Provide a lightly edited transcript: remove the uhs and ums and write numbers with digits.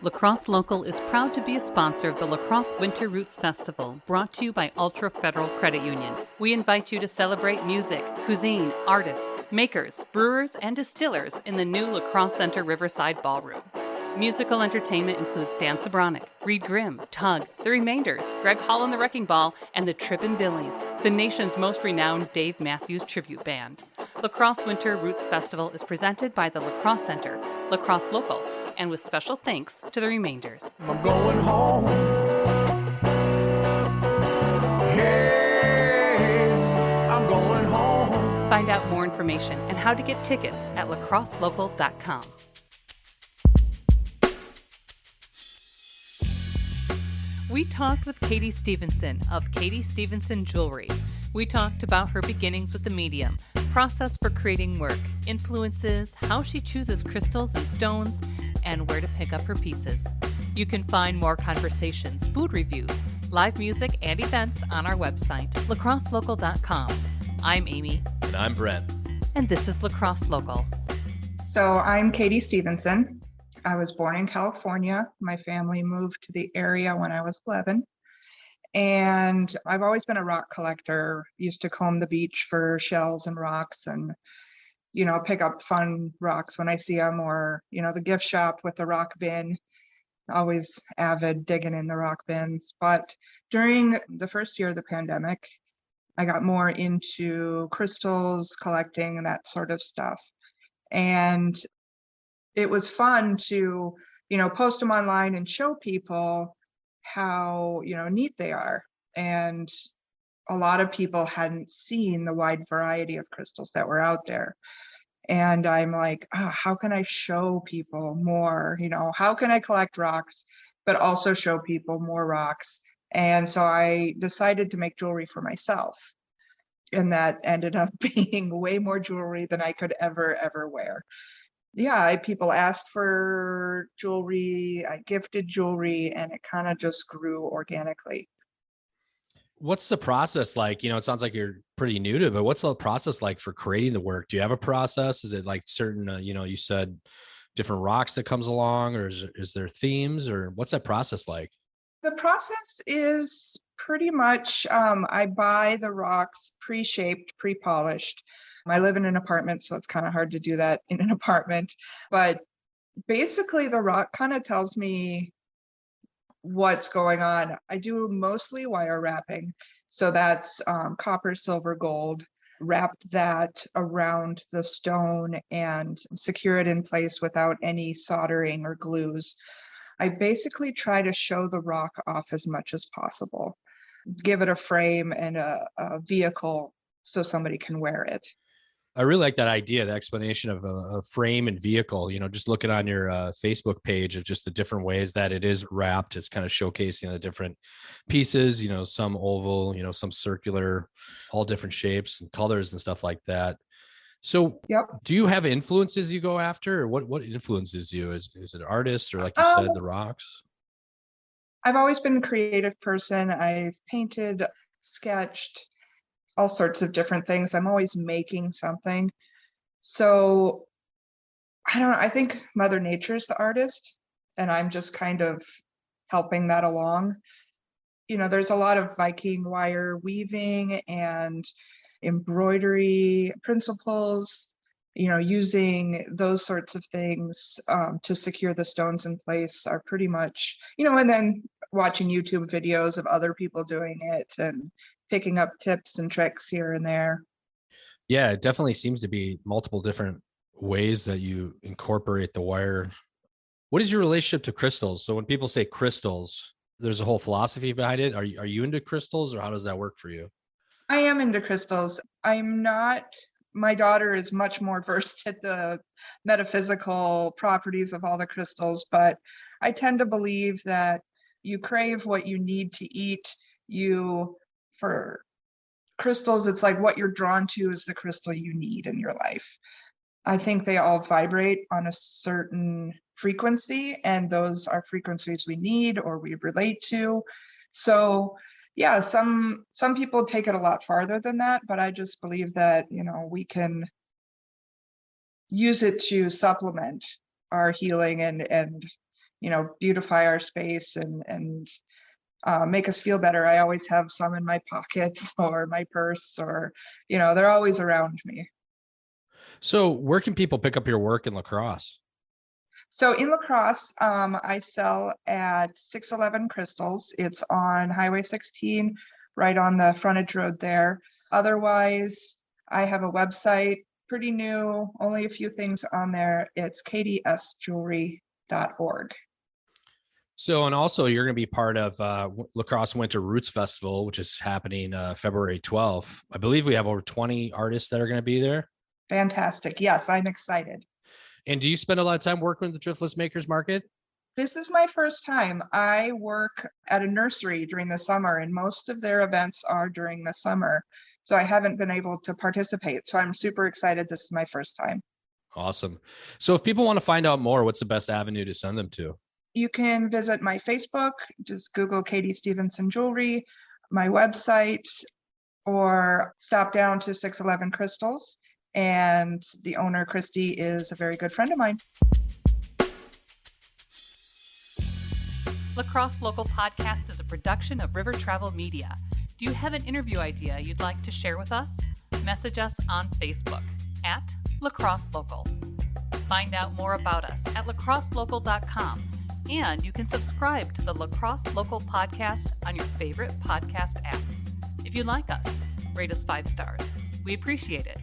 Lacrosse Local is proud to be a sponsor of the Lacrosse Winter Roots Festival, brought to you by Ultra Federal Credit Union. We invite you to celebrate music, cuisine, artists, makers, brewers, and distillers in the new Lacrosse Center Riverside Ballroom. Musical entertainment includes Dan Sobronic, Reed Grimm, Tug, The Remainders, Greg Hall and the Wrecking Ball, and the Trippin' Billies, the nation's most renowned Dave Matthews tribute band. Lacrosse Winter Roots Festival is presented by the Lacrosse Center, Lacrosse Local, and with special thanks to The Remainders. I'm going home. Hey, I'm going home. Find out more information and how to get tickets at lacrosselocal.com. We talked with Katie Stevenson of Katie Stevenson Jewelry. We talked about her beginnings with the medium, process for creating work, influences, how she chooses crystals and stones, and where to pick up her pieces. You can find more conversations, food reviews, live music, and events on our website, lacrosselocal.com. I'm Amy. And I'm Brent. And this is Lacrosse Local. So I'm Katie Stevenson. I was born in California. My family moved to the area when I was 11. And I've always been a rock collector, used to comb the beach for shells and rocks and, pick up fun rocks when I see them, or, the gift shop with the rock bin, always avid digging in the rock bins. But during the first year of the pandemic, I got more into crystals, collecting, and that sort of stuff. And it was fun to, post them online and show people how, neat they are. And a lot of people hadn't seen the wide variety of crystals that were out there. And I'm like, how can I show people more? How can I collect rocks, but also show people more rocks? And so I decided to make jewelry for myself. And that ended up being way more jewelry than I could ever wear. Yeah, people asked for jewelry, I gifted jewelry, and it kind of just grew organically. What's the process like? It sounds like you're pretty new to it, but what's the process like for creating the work? Do you have a process? Is it like certain, you said different rocks that comes along, or is there themes, or what's that process like? The process is pretty much, I buy the rocks pre-shaped, pre-polished. I live in an apartment, so it's kind of hard to do that in an apartment. But basically, the rock kind of tells me what's going on. I do mostly wire wrapping. So that's copper, silver, gold. Wrap that around the stone and secure it in place without any soldering or glues. I basically try to show the rock off as much as possible. Give it a frame and a vehicle so somebody can wear it. I really like that idea, the explanation of a frame and vehicle, just looking on your Facebook page of just the different ways that it is wrapped. It's kind of showcasing the different pieces, some oval, some circular, all different shapes and colors and stuff like that. So Yep. Do you have influences you go after, or what influences you? Is it artists, or like you said, the rocks? I've always been a creative person. I've painted, sketched, all sorts of different things. I'm always making something. So I don't know. I think Mother Nature is the artist, and I'm just kind of helping that along. There's a lot of Viking wire weaving and embroidery principles, using those sorts of things to secure the stones in place are pretty much, and then watching YouTube videos of other people doing it and picking up tips and tricks here and there. Yeah, it definitely seems to be multiple different ways that you incorporate the wire. What is your relationship to crystals? So when people say crystals, there's a whole philosophy behind it. Are you into crystals, or how does that work for you? I am into crystals. I'm not. My daughter is much more versed at the metaphysical properties of all the crystals, but I tend to believe that you crave what you need to eat. For crystals, it's like what you're drawn to is the crystal you need in your life. I think they all vibrate on a certain frequency, and those are frequencies we need or we relate to. So yeah, some people take it a lot farther than that, but I just believe that, we can use it to supplement our healing and beautify our space and make us feel better. I always have some in my pocket or my purse, or, they're always around me. So where can people pick up your work in Lacrosse? So in Lacrosse, I sell at 611 Crystals. It's on Highway 16, right on the frontage road there. Otherwise, I have a website, pretty new, only a few things on there. It's kdsjewelry.org. So, and also you're going to be part of Lacrosse Winter Roots Festival, which is happening February 12th. I believe we have over 20 artists that are going to be there. Fantastic. Yes, I'm excited. And do you spend a lot of time working with the Thriftless Makers Market? This is my first time. I work at a nursery during the summer, and most of their events are during the summer. So I haven't been able to participate. So I'm super excited. This is my first time. Awesome. So if people want to find out more, what's the best avenue to send them to? You can visit my Facebook, just Google Katie Stevenson Jewelry, my website, or stop down to 611 Crystals. And the owner, Christy, is a very good friend of mine. Lacrosse Local Podcast is a production of River Travel Media. Do you have an interview idea you'd like to share with us? Message us on Facebook at Lacrosse Local. Find out more about us at lacrosselocal.com. And you can subscribe to the Lacrosse Local Podcast on your favorite podcast app. If you like us, rate us 5 stars. We appreciate it.